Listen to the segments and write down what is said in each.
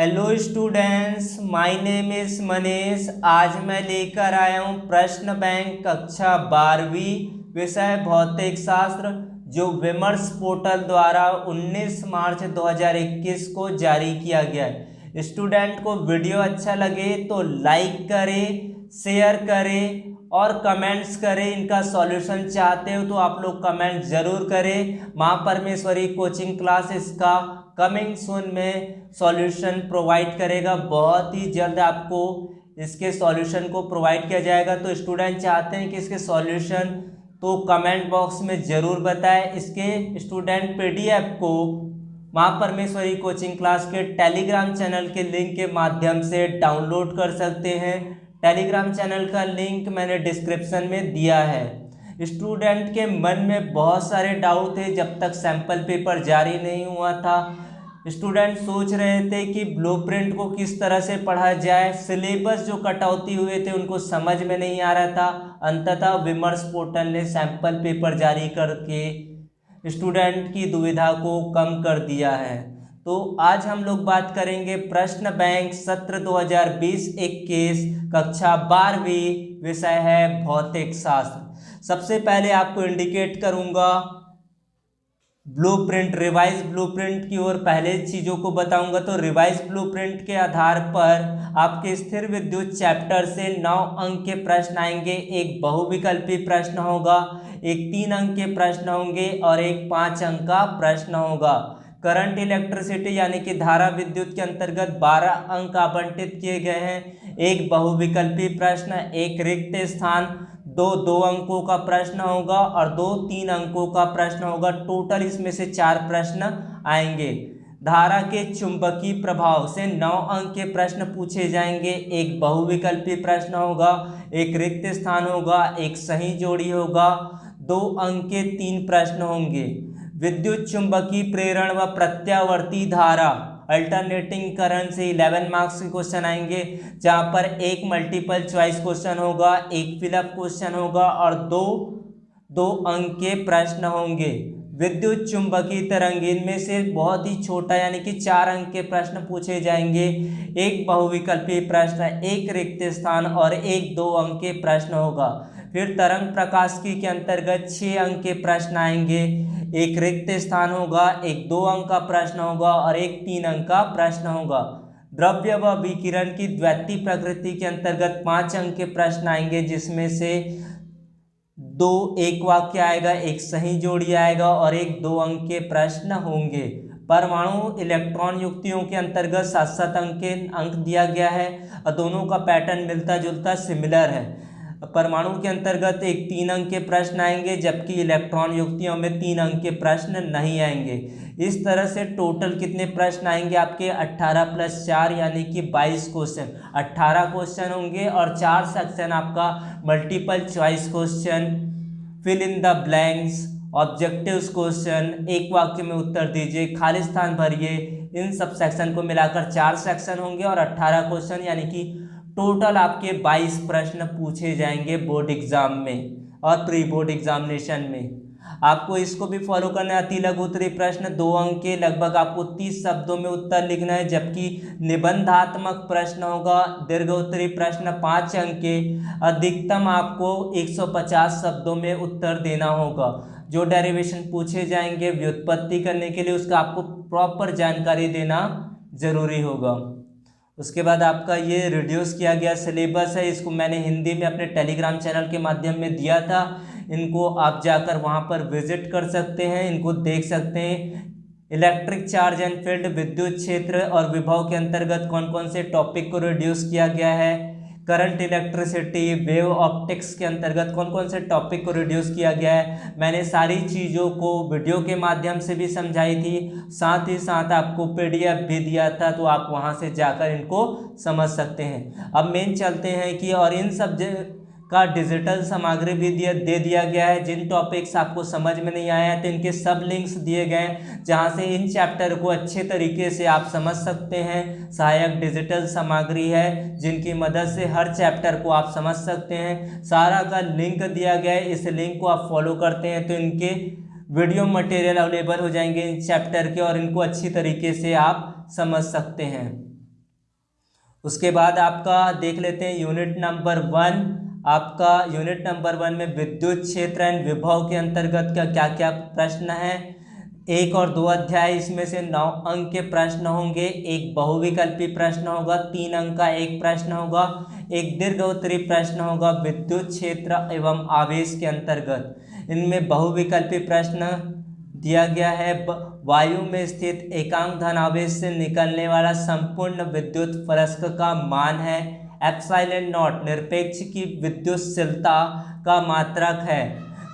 Hello students, my name is Manish. आज मैं लेकर आया हूँ प्रश्न बैंक कक्षा 12वीं विषय भौतिक शास्त्र, जो विमर्श पोर्टल द्वारा 19 मार्च 2021 को जारी किया गया है। स्टूडेंट को वीडियो अच्छा लगे तो लाइक करें, शेयर करें और कमेंट्स करें। इनका सॉल्यूशन चाहते हो तो आप लोग कमेंट जरूर करें। माँ परमेश्वरी कोचिंग क्लास इसका कमिंग सून में सॉल्यूशन प्रोवाइड करेगा। बहुत ही जल्द आपको इसके सॉल्यूशन को प्रोवाइड किया जाएगा। तो स्टूडेंट चाहते हैं कि इसके सॉल्यूशन तो कमेंट बॉक्स में ज़रूर बताएं। इसके स्टूडेंट पीडीएफ को माँ परमेश्वरी कोचिंग क्लास के टेलीग्राम चैनल के लिंक के माध्यम से डाउनलोड कर सकते हैं। टेलीग्राम चैनल का लिंक मैंने डिस्क्रिप्शन में दिया है। स्टूडेंट के मन में बहुत सारे डाउट थे जब तक सैंपल पेपर जारी नहीं हुआ था। स्टूडेंट सोच रहे थे कि ब्लूप्रिंट को किस तरह से पढ़ा जाए, सिलेबस जो कटौती हुए थे उनको समझ में नहीं आ रहा था। अंततः विमर्श पोर्टल ने सैंपल पेपर जारी करके स्टूडेंट की दुविधा को कम कर दिया है। तो आज हम लोग बात करेंगे प्रश्न बैंक सत्र 2020-21 कक्षा 12वीं विषय है भौतिक शास्त्र। सबसे पहले आपको इंडिकेट करूंगा ब्लूप्रिंट, रिवाइज ब्लूप्रिंट की ओर पहले चीज़ों को बताऊंगा। तो रिवाइज ब्लूप्रिंट के आधार पर आपके स्थिर विद्युत चैप्टर से 9 अंक के प्रश्न आएंगे। एक बहुविकल्पी प्रश्न होगा, एक 3 अंक के प्रश्न होंगे और एक 5 अंक का प्रश्न होगा। करंट इलेक्ट्रिसिटी यानी कि धारा विद्युत के अंतर्गत 12 अंक आवंटित किए गए हैं। एक बहुविकल्पी प्रश्न, एक रिक्त स्थान, दो अंकों का प्रश्न होगा और 2 3 अंकों का प्रश्न होगा। टोटल इसमें से 4 प्रश्न आएंगे। धारा के चुंबकीय प्रभाव से 9 अंक के प्रश्न पूछे जाएंगे। एक बहुविकल्पी प्रश्न होगा, एक रिक्त स्थान होगा, एक सही जोड़ी होगा, 2 अंक के 3 प्रश्न होंगे। विद्युत चुंबकीय प्रेरण व प्रत्यावर्ती धारा अल्टरनेटिंग करंट से 11 मार्क्स के क्वेश्चन आएंगे, जहां पर एक मल्टीपल चॉइस क्वेश्चन होगा, एक फिलअप क्वेश्चन होगा और दो अंक के प्रश्न होंगे। विद्युत चुंबकीय तरंग, इनमें से बहुत ही छोटा यानी कि 4 अंक के प्रश्न पूछे जाएंगे। एक बहुविकल्पी प्रश्न, एक रिक्त स्थान और एक 2 अंक के प्रश्न होगा। फिर तरंग प्रकाशिकी के अंतर्गत 6 अंक के प्रश्न आएंगे। एक रिक्त स्थान होगा, एक 2 अंक का प्रश्न होगा और एक 3 अंक का प्रश्न होगा। द्रव्य व विकिरण की द्वैतीय प्रकृति के अंतर्गत 5 अंक के प्रश्न आएंगे, जिसमें से 2 एक वाक्य आएगा, एक सही जोड़ी आएगा और एक 2 अंक के प्रश्न होंगे। परमाणु इलेक्ट्रॉन युक्तियों के अंतर्गत 7-7 अंक दिया गया है और दोनों का पैटर्न मिलता जुलता सिमिलर है। परमाणु के अंतर्गत एक 3 अंक के प्रश्न आएंगे, जबकि इलेक्ट्रॉन युक्तियों में 3 अंक के प्रश्न नहीं आएंगे। इस तरह से टोटल कितने प्रश्न आएंगे आपके 18 + 4 यानी कि 22 क्वेश्चन। 18 क्वेश्चन होंगे और 4 सेक्शन आपका multiple choice question, fill in the blanks, objectives question, एक वाक्य में उत्तर दीजिए, खाली स्थान भरिए। इन सब सेक्शन को मिलाकर 4 सेक्शन होंगे और 18 क्वेश्चन यानी कि टोटल आपके 22 प्रश्न पूछे जाएंगे बोर्ड एग्जाम में और प्री बोर्ड एग्जामिनेशन में। आपको इसको भी फॉलो करना है। अति लघु उत्तरीय प्रश्न 2 अंक के, लगभग आपको 30 शब्दों में उत्तर लिखना है, जबकि निबंधात्मक प्रश्न होगा दीर्घ उत्तरीय प्रश्न 5 अंक के, अधिकतम आपको 150 शब्दों में उत्तर देना होगा। जो डेरिवेशन पूछे जाएंगे व्युत्पत्ति करने के लिए, उसका आपको प्रॉपर जानकारी देना जरूरी होगा। उसके बाद आपका ये रिड्यूस किया गया सिलेबस है, इसको मैंने हिंदी में अपने टेलीग्राम चैनल के माध्यम में दिया था। इनको आप जाकर वहाँ पर विजिट कर सकते हैं, इनको देख सकते हैं। इलेक्ट्रिक चार्ज एंड फील्ड, विद्युत क्षेत्र और विभव के अंतर्गत कौन कौन से टॉपिक को रिड्यूस किया गया है। करंट इलेक्ट्रिसिटी, वेव ऑप्टिक्स के अंतर्गत कौन कौन से टॉपिक को रिड्यूस किया गया है। मैंने सारी चीज़ों को वीडियो के माध्यम से भी समझाई थी, साथ ही साथ आपको पीडीएफ भी दिया था, तो आप वहां से जाकर इनको समझ सकते हैं। अब मेन चलते हैं कि और इन सब का डिजिटल सामग्री भी दे दिया गया है। जिन टॉपिक्स आपको समझ में नहीं आया है तो इनके सब लिंक्स दिए गए हैं, जहां से इन चैप्टर को अच्छे तरीके से आप समझ सकते हैं। सहायक डिजिटल सामग्री है जिनकी मदद से हर चैप्टर को आप समझ सकते हैं। सारा का लिंक दिया गया है, इस लिंक को आप फॉलो करते हैं तो इनके वीडियो मटेरियल अवेलेबल हो जाएंगे इन चैप्टर के और इनको अच्छी तरीके से आप समझ सकते हैं। उसके बाद आपका देख लेते हैं यूनिट नंबर 1। आपका यूनिट नंबर 1 में विद्युत क्षेत्र एंड विभव के अंतर्गत का क्या क्या प्रश्न है। 1 और 2 अध्याय, इसमें से 9 अंक के प्रश्न होंगे। एक बहुविकल्पी प्रश्न होगा, 3 अंक का एक प्रश्न होगा। एक दीर्घ उत्तरी प्रश्न होगा विद्युत क्षेत्र एवं आवेश के अंतर्गत। इनमें बहुविकल्पी प्रश्न दिया गया है, वायु में स्थित एकांक धन आवेश से निकलने वाला संपूर्ण विद्युत फलस्क का मान है। एप्सिलॉन नॉट निरपेक्ष की विद्युतशीलता का मात्रक है।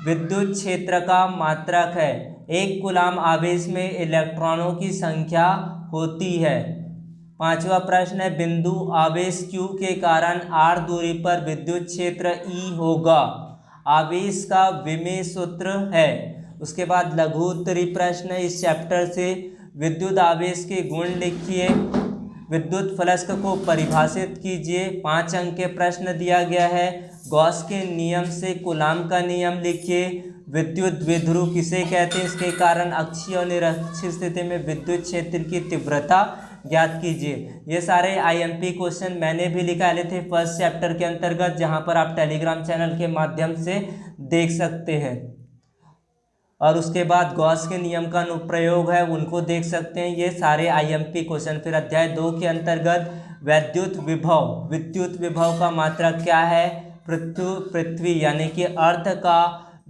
विद्युत क्षेत्र का मात्रक है। 1 कूलाम आवेश में इलेक्ट्रॉनों की संख्या होती है। 5वां प्रश्न है, बिंदु आवेश Q के कारण r दूरी पर विद्युत क्षेत्र E होगा। आवेश का विमेय सूत्र है। उसके बाद लघु उत्तरी प्रश्न है इस चैप्टर से, विद्युत आवेश के गुण लिखिए, विद्युत फलस्क को परिभाषित कीजिए। 5 अंक के प्रश्न दिया गया है। गॉस के नियम से कूलाम का नियम लिखिए। विद्युत द्विध्रुव किसे कहते हैं, इसके कारण अक्षीय और निरक्षीय स्थिति में विद्युत क्षेत्र की तीव्रता ज्ञात कीजिए। ये सारे आईएमपी क्वेश्चन मैंने भी निकाले थे फर्स्ट चैप्टर के अंतर्गत, जहां पर आप टेलीग्राम चैनल के माध्यम से देख सकते हैं। और उसके बाद गॉस के नियम का अनुप्रयोग है, उनको देख सकते हैं। ये सारे आईएमपी क्वेश्चन। फिर अध्याय 2 के अंतर्गत विद्युत विभव, विद्युत विभव का मात्रक क्या है। पृथ्वी यानी कि अर्थ का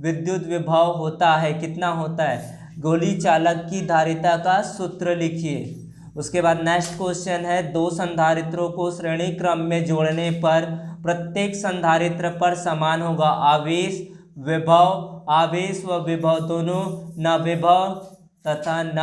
विद्युत विभव होता है, कितना होता है। गोली चालक की धारिता का सूत्र लिखिए। उसके बाद नेक्स्ट क्वेश्चन है, 2 संधारित्रों को श्रेणी क्रम में जोड़ने पर प्रत्येक संधारित्र पर समान होगा आवेश विभव। आवेश व विभव दोनों, न विभव तथा न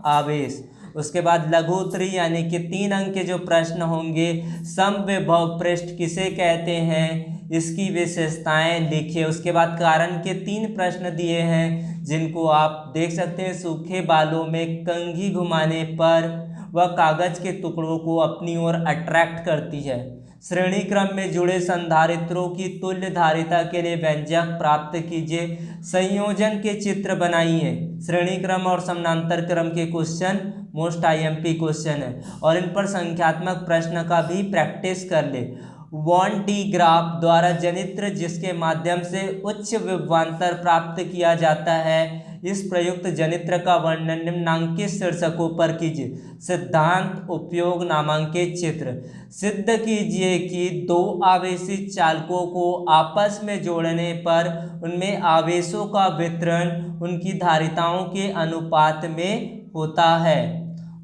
आवेश। उसके बाद लघु उत्तरी यानी कि 3 अंक के जो प्रश्न होंगे, समविभव पृष्ठ किसे कहते हैं, इसकी विशेषताएं लिखिए। उसके बाद कारण के 3 प्रश्न दिए हैं, जिनको आप देख सकते हैं। सूखे बालों में कंघी घुमाने पर वह कागज के टुकड़ों को अपनी ओर अट्रैक्ट करती है। श्रेणी क्रम में जुड़े संधारित्रों की तुल्य धारिता के लिए व्यंजक प्राप्त कीजिए। संयोजन के चित्र बनाइए। श्रेणी क्रम और समानांतर क्रम के क्वेश्चन मोस्ट आईएमपी क्वेश्चन है, और इन पर संख्यात्मक प्रश्न का भी प्रैक्टिस कर ले। वॉन टी ग्राफ द्वारा जनित्र जिसके माध्यम से उच्च विभवांतर प्राप्त किया जाता है, इस प्रयुक्त जनित्र का वर्णन निम्नांकित शीर्षकों पर कीजिए। सिद्धांत, उपयोग, नामांकित चित्र। सिद्ध कीजिए कि 2 आवेशित चालकों को आपस में जोड़ने पर उनमें आवेशों का वितरण उनकी धारिताओं के अनुपात में होता है।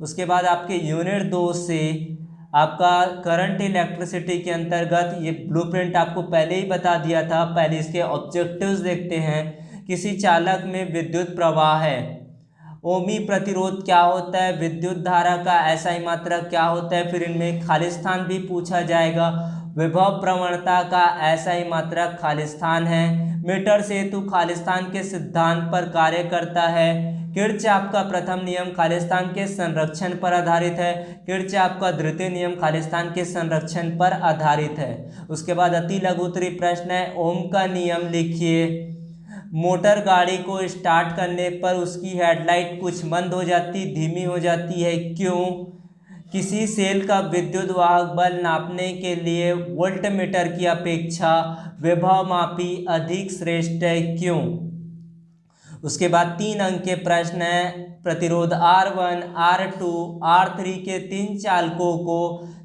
उसके बाद आपके यूनिट 2 से आपका करंट इलेक्ट्रिसिटी के अंतर्गत, ये ब्लूप्रिंट आपको पहले ही बता दिया था। पहले इसके ऑब्जेक्टिव्स देखते हैं। किसी चालक में विद्युत प्रवाह है, ओमी प्रतिरोध क्या होता है, विद्युत धारा का एसआई मात्रक क्या होता है, फिर इनमें खालिस्तान भी पूछा जाएगा। विभव प्रवणता का एसआई मात्रक खालिस्तान है। मीटर सेतु खालिस्तान के सिद्धांत पर कार्य करता है। किरचॉफ का प्रथम नियम खालिस्तान के संरक्षण पर आधारित है। किरचॉफ का द्वितीय नियम खालिस्तान के संरक्षण पर आधारित है। उसके बाद अति लघु उत्तरी प्रश्न है, ओम का नियम लिखिए। मोटर गाड़ी को स्टार्ट करने पर उसकी हेडलाइट कुछ मंद हो जाती, धीमी हो जाती है, क्यों। किसी सेल का विद्युत वाहक बल नापने के लिए वोल्टमीटर की अपेक्षा विभवमापी अधिक श्रेष्ठ है, क्यों। उसके बाद 3 अंक के प्रश्न है, प्रतिरोध R1, R2, R3 के 3 चालकों को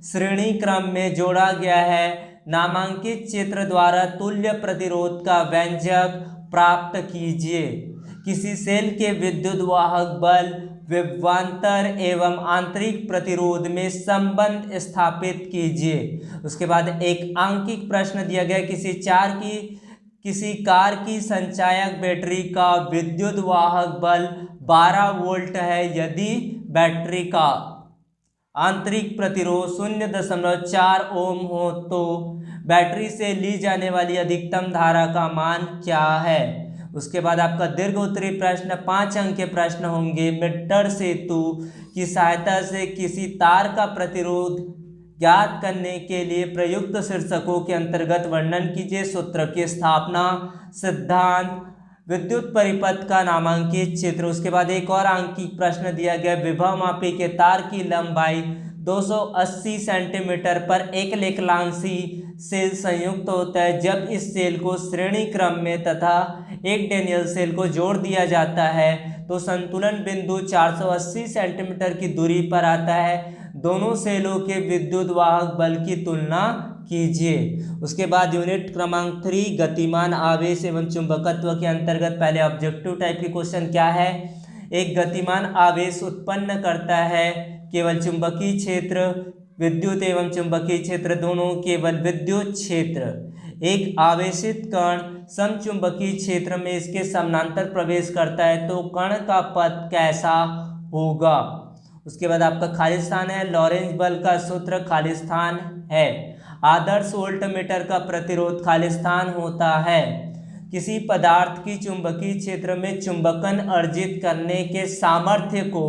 श्रेणी क्रम में जोड़ा गया है। नामांकित चित्र द्वारा तुल्य प्रतिरोध का व्यंजक प्राप्त कीजिए। किसी सेल के विद्युत वाहक बल, विभवांतर एवं आंतरिक प्रतिरोध में संबंध स्थापित कीजिए। उसके बाद एक आंकिक प्रश्न दिया गया, किसी कार की संचायक बैटरी का विद्युत वाहक बल 12 वोल्ट है, यदि बैटरी का आंतरिक प्रतिरोध 0.4 ओम हो तो बैटरी से ली जाने वाली अधिकतम धारा का मान क्या है। उसके बाद आपका दीर्घ उत्तरी प्रश्न 5 अंक के प्रश्न होंगे। मीटर सेतु की सहायता से किसी तार का प्रतिरोध ज्ञात करने के लिए प्रयुक्त शीर्षकों के अंतर्गत वर्णन कीजिए। सूत्र की स्थापना, सिद्धांत, विद्युत परिपथ का नामांकित चित्र। उसके बाद एक और आंकिक प्रश्न दिया गया, विभवमापी के तार की लंबाई 280 सेंटीमीटर पर एक लेखलांसी सेल संयुक्त होता है। जब इस सेल को श्रेणी क्रम में तथा एक डेनियल सेल को जोड़ दिया जाता है तो संतुलन बिंदु 480 सेंटीमीटर की दूरी पर आता है। दोनों सेलों के विद्युत वाहक बल की तुलना कीजिए। उसके बाद यूनिट क्रमांक 3 गतिमान आवेश एवं चुंबकत्व के अंतर्गत पहले ऑब्जेक्टिव टाइप के क्वेश्चन क्या है। एक गतिमान आवेश उत्पन्न करता है केवल चुंबकीय क्षेत्र, विद्युत एवं चुंबकीय क्षेत्र दोनों केवल विद्युत क्षेत्र। एक आवेशित कण समचुंबकीय क्षेत्र में इसके समानांतर प्रवेश करता है तो कण का पथ कैसा होगा। उसके बाद आपका खाली स्थान है। लॉरेंज बल का सूत्र खाली स्थान है। आदर्श वोल्टमीटर का प्रतिरोध खाली स्थान होता है। किसी पदार्थ की चुंबकीय क्षेत्र में चुंबकन अर्जित करने के सामर्थ्य को,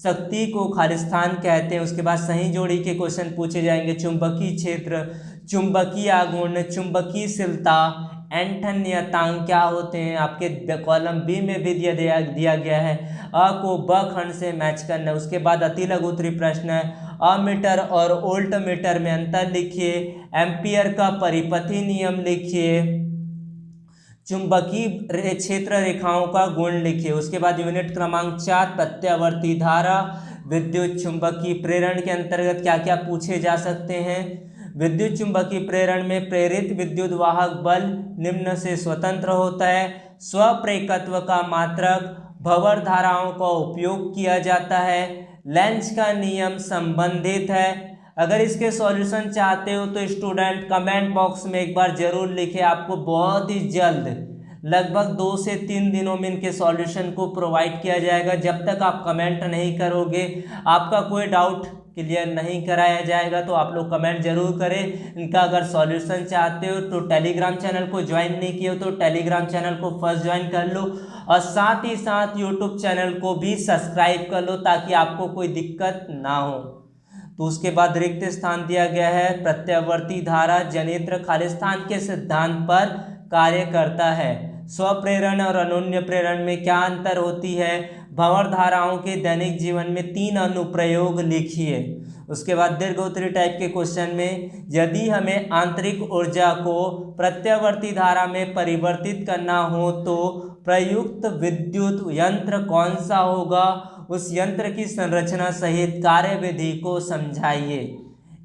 शक्ति को खाली स्थान कहते हैं। उसके बाद सही जोड़ी के क्वेश्चन पूछे जाएंगे। चुंबकीय क्षेत्र, चुंबकीय आघूर्ण, चुंबकीयशीलता, एंटन नियतांक क्या होते हैं। आपके कॉलम बी में भी दिया गया है। अ को ब खंड से मैच करना। उसके बाद अति लघुत्तरी प्रश्न है। अमीटर और वोल्ट मीटर में अंतर लिखिए। एम्पियर का परिपथी नियम लिखिए। चुंबकीय क्षेत्र रेखाओं का गुण लिखिए। उसके बाद यूनिट क्रमांक 4 प्रत्यावर्ती धारा विद्युत चुंबकीय प्रेरण के अंतर्गत क्या क्या पूछे जा सकते हैं। विद्युत चुंबकीय प्रेरण में प्रेरित विद्युत वाहक बल निम्न से स्वतंत्र होता है। स्वप्रेरकत्व का मात्रक, भंवर धाराओं का उपयोग किया जाता है। लेंज का नियम संबंधित है। अगर इसके सॉल्यूशन चाहते हो तो स्टूडेंट कमेंट बॉक्स में एक बार जरूर लिखें। आपको बहुत ही जल्द लगभग 2 से 3 दिनों में इनके सॉल्यूशन को प्रोवाइड किया जाएगा। जब तक आप कमेंट नहीं करोगे आपका कोई डाउट क्लियर नहीं कराया जाएगा। तो आप लोग कमेंट जरूर करें। इनका अगर सॉल्यूशन चाहते हो तो टेलीग्राम चैनल को ज्वाइन नहीं किए हो तो टेलीग्राम चैनल को फर्स्ट ज्वाइन कर लो और साथ ही साथ यूट्यूब चैनल को भी सब्सक्राइब कर लो ताकि आपको कोई दिक्कत ना हो। तो उसके बाद रिक्त स्थान दिया गया है। प्रत्यावर्ती धारा जनित्र खाली स्थान के सिद्धांत पर कार्य करता है। स्वप्रेरण और अनुन्य प्रेरण में क्या अंतर होती है। भंवर धाराओं के दैनिक जीवन में 3 अनुप्रयोग लिखिए। उसके बाद दीर्घोत्तरी टाइप के क्वेश्चन में यदि हमें आंतरिक ऊर्जा को प्रत्यावर्ती धारा में परिवर्तित करना हो तो प्रयुक्त विद्युत यंत्र कौन सा होगा। उस यंत्र की संरचना सहित कार्यविधि को समझाइए।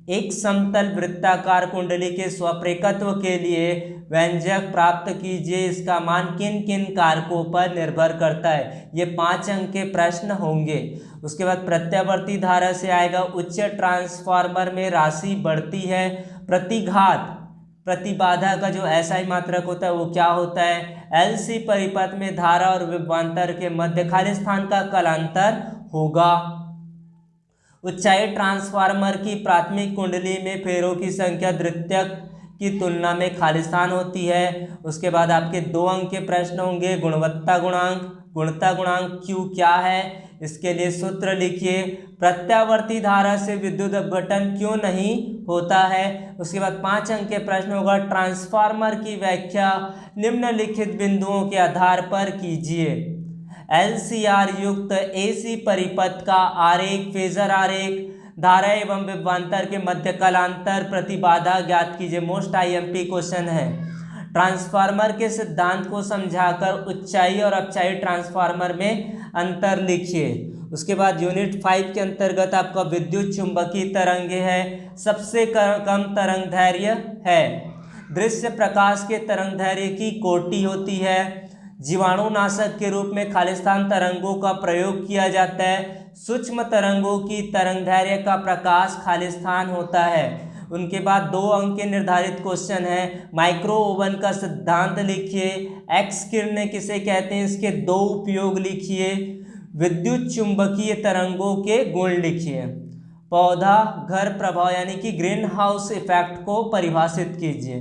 एक समतल वृत्ताकार कुंडली के स्वप्रेरकत्व के लिए व्यंजक प्राप्त कीजिए। इसका मान किन किन कारकों पर निर्भर करता है। ये 5 अंक के प्रश्न होंगे। उसके बाद प्रत्यावर्ती धारा से आएगा उच्च ट्रांसफार्मर में राशि बढ़ती है। प्रतिघात, प्रतिबाधा का जो SI मात्रक होता है वो क्या होता है। LC परिपथ में धारा और विभवांतर के मध्य खाली स्थान का कालांतर होगा। ऊंचाई ट्रांसफार्मर की प्राथमिक कुंडली में फेरों की संख्या द्वितीयक की तुलना में खाली स्थान होती है। उसके बाद आपके 2 अंक के प्रश्न होंगे। गुणवत्ता गुणांक, गुणता गुणांक Q क्या है, इसके लिए सूत्र लिखिए। प्रत्यावर्ती धारा से विद्युत अपघटन क्यों नहीं होता है। उसके बाद 5 अंक के प्रश्न होगा। ट्रांसफार्मर की व्याख्या निम्नलिखित बिंदुओं के आधार पर कीजिए। LCR युक्त AC परिपथ का आरेख, फेजर आरेख, धारा एवं विभवांतर के मध्य कालांतर, प्रतिबाधा ज्ञात कीजिए। मोस्ट IMP क्वेश्चन है। ट्रांसफार्मर के सिद्धांत को समझाकर उच्चाई और अपचाई ट्रांसफार्मर में अंतर लिखिए। उसके बाद यूनिट 5 के अंतर्गत आपका विद्युत चुंबकीय तरंगे है। सबसे कम तरंग दैर्घ्य है। दृश्य प्रकाश के तरंग दैर्घ्य की कोटि होती है। जीवाणुनाशक के रूप में खाली स्थान तरंगों का प्रयोग किया जाता है। सूक्ष्म तरंगों की तरंग दैर्घ्य का प्रकाश खाली स्थान होता है। उनके बाद 2 अंक के निर्धारित क्वेश्चन है। माइक्रो ओवन का सिद्धांत लिखिए। एक्स किरणें किसे कहते हैं, इसके 2 उपयोग लिखिए। विद्युत चुंबकीय तरंगों के गुण लिखिए। पौधा घर प्रभाव यानी कि ग्रीन हाउस इफेक्ट को परिभाषित कीजिए।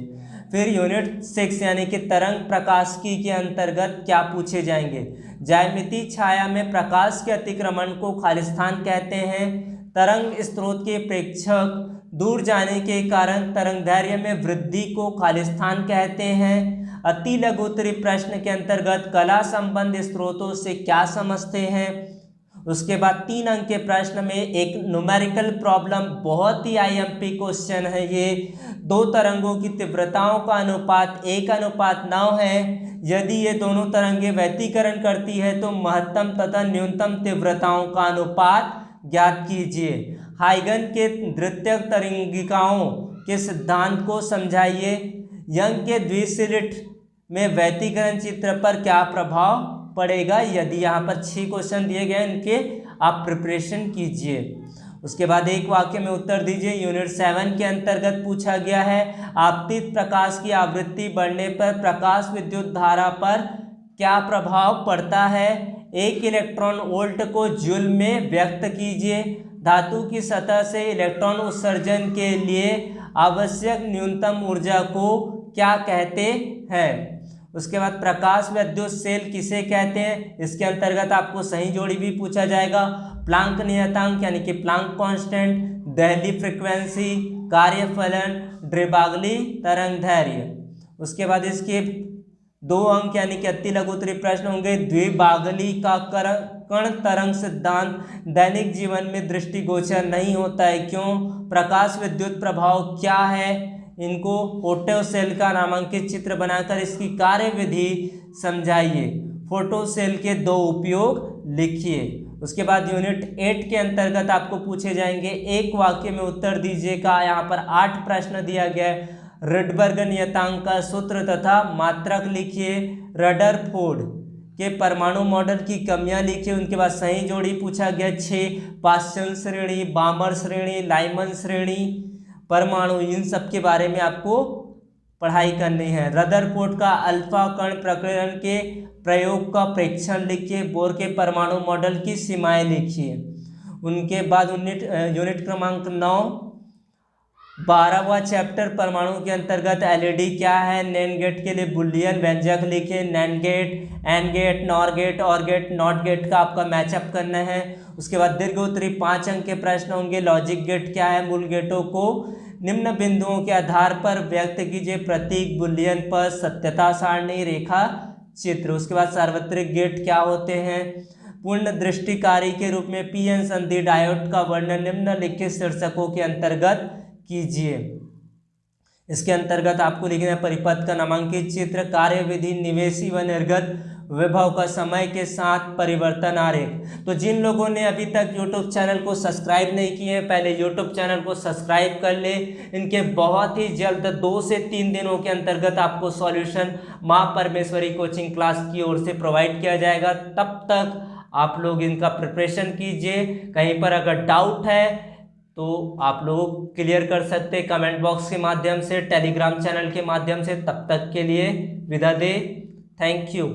फिर यूनिट 6 यानी कि तरंग प्रकाशिकी के अंतर्गत क्या पूछे जाएंगे। ज्यामितीय छाया में प्रकाश के अतिक्रमण को खाली स्थान कहते हैं। तरंग स्रोत के प्रेक्षक दूर जाने के कारण तरंग दैर्घ्य में वृद्धि को खाली स्थान कहते हैं। अति लघुत्तरी प्रश्न के अंतर्गत कला संबंध स्रोतों से क्या समझते हैं। उसके बाद 3 अंक के प्रश्न में एक न्यूमेरिकल प्रॉब्लम, बहुत ही आईएमपी क्वेश्चन है ये। 2 तरंगों की तीव्रताओं का अनुपात 1:9 है। यदि ये दोनों तरंगें व्यतिकरण करती है तो महत्तम तथा न्यूनतम तीव्रताओं का अनुपात ज्ञात कीजिए। हाइगन के द्वितीयक तरंगिकाओं के सिद्धांत को समझाइए। यंग के द्विस्लिट में व्यतिकरण चित्र पर क्या प्रभाव पड़ेगा। यदि यहाँ पर 6 क्वेश्चन दिए गए, इनके आप प्रिपरेशन कीजिए। उसके बाद एक वाक्य में उत्तर दीजिए। यूनिट 7 के अंतर्गत पूछा गया है, आपतित प्रकाश की आवृत्ति बढ़ने पर प्रकाश विद्युत धारा पर क्या प्रभाव पड़ता है। 1 इलेक्ट्रॉन वोल्ट को जूल में व्यक्त कीजिए। धातु की सतह से इलेक्ट्रॉन उत्सर्जन के लिए आवश्यक न्यूनतम ऊर्जा को क्या कहते हैं। उसके बाद प्रकाश विद्युत सेल किसे कहते हैं, इसके अंतर्गत आपको सही जोड़ी भी पूछा जाएगा। प्लांक नियतांक यानी कि प्लांक कांस्टेंट, दहली फ्रीक्वेंसी, कार्यफलन, ड्रेबागली तरंग दैर्घ्य। उसके बाद इसके 2 अंक यानी कि अति लघु उत्तरीय प्रश्न होंगे। द्विबागली का कण तरंग सिद्धांत दैनिक जीवन में दृष्टिगोचर नहीं होता है, क्यों। प्रकाश विद्युत प्रभाव क्या है, इनको फोटो सेल का नामांकित चित्र बनाकर इसकी कार्यविधि समझाइए। फोटो सेल के 2 उपयोग लिखिए। उसके बाद यूनिट 8 के अंतर्गत आपको पूछे जाएंगे, एक वाक्य में उत्तर दीजिएगा। यहाँ पर 8 प्रश्न दिया गया है। रडबर्ग नियतांक का सूत्र तथा मात्रक लिखिए। रदरफोर्ड के परमाणु मॉडल की कमियां लिखिए। उनके बाद सही जोड़ी पूछा गया। 6 पास्कल श्रेणी, बामर श्रेणी, लाइमन श्रेणी, परमाणु, इन सब के बारे में आपको पढ़ाई करनी है। रदरफोर्ड का अल्फा कण प्रकीर्णन के प्रयोग का प्रेक्षण लिखिए। बोर के परमाणु मॉडल की सीमाएं लिखिए। उनके बाद यूनिट क्रमांक 9 12वां चैप्टर परमाणु के अंतर्गत एलईडी क्या है। नैन गेट के लिए बुलियन व्यंजक लिखिए। NAND gate, AND gate, NOR gate, OR gate, NOT gate का आपका मैचअप करना है। उसके बाद दीर्घ उत्तरी 5 अंक के प्रश्न होंगे। लॉजिक गेट क्या है, मूल गेटों को निम्न बिंदुओं के आधार पर व्यक्त कीजिए। प्रतीक, बुलियन पर, सत्यता सारणी, रेखा चित्र। उसके बाद सार्वत्रिक गेट क्या होते हैं। पूर्ण दृष्टिकारी के रूप में पीएन संधि डायोड का वर्णन निम्नलिखित शीर्षकों के अंतर्गत कीजिए। इसके अंतर्गत आपको लिखना है परिपथ का नामांकित चित्र, कार्यविधि, निवेशी व निर्गत विभव का समय के साथ परिवर्तन आरेख। तो जिन लोगों ने अभी तक YouTube चैनल को सब्सक्राइब नहीं किए हैं, पहले YouTube चैनल को सब्सक्राइब कर ले। इनके बहुत ही जल्द 2 से 3 दिनों के अंतर्गत आपको सॉल्यूशन माँ परमेश्वरी कोचिंग क्लास की ओर से प्रोवाइड किया जाएगा। तब तक आप लोग इनका प्रिपरेशन कीजिए। कहीं पर अगर डाउट है तो आप लोग क्लियर कर सकते हैं कमेंट बॉक्स के माध्यम से, टेलीग्राम चैनल के माध्यम से। तब तक के लिए विदा दे। Thank you.